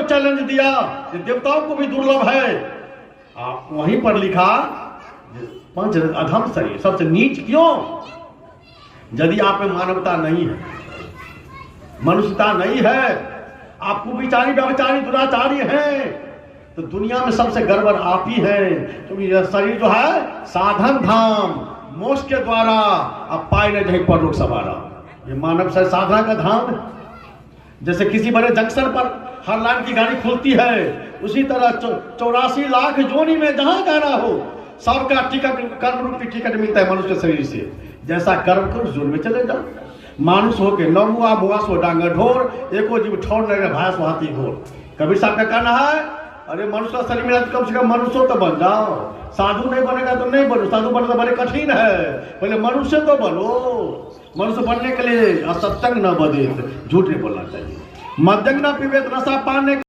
Challenge दिया कि देवताओं को भी दुर्लभ है। आप वहीं पर लिखा पंच अधम शरीर सबसे नीच क्यों? यदि आप में मानवता नहीं है, मनुष्यता नहीं है, आप कुविचारी व्यभिचारी दुराचारी हैं, तो दुनिया में सबसे गड़बड़ आप ही हैं। क्योंकि यह शरीर जो है साधन धाम, मोक्ष के द्वारा आप पाए न जहीं पर लोग सवारा। ये मानव शरीर साधना का धाम है। जैसे किसी बड़े जंक्शन पर हर लाइन की गाड़ी खुलती है, उसी तरह 84 लाख जोनी में जहां जाना हो सबका टिकट, कर्म रूपी टिकट मिलता है मनुष्य शरीर से। जैसा कर्म करो जोन में चले जाओ। मानुष हो के न मुआ मुआ सो डांगर ढोर, एको जीव ठोर लगे भास हाथी घोर। कबीर साहब का कहना है, अरे मनुष्य शरीर मिला तो कम से कम मनुष्य तो बन जाओ। साधु नहीं बनेगा तो नहीं बनो, साधु बनना तो बड़े कठिन है, पहले मनुष्य तो बनो। मनुष्य बनने के लिए असत्संग न बदे, झूठ नहीं बोलना चाहिए, मद्यंग न पीवे, नशा पान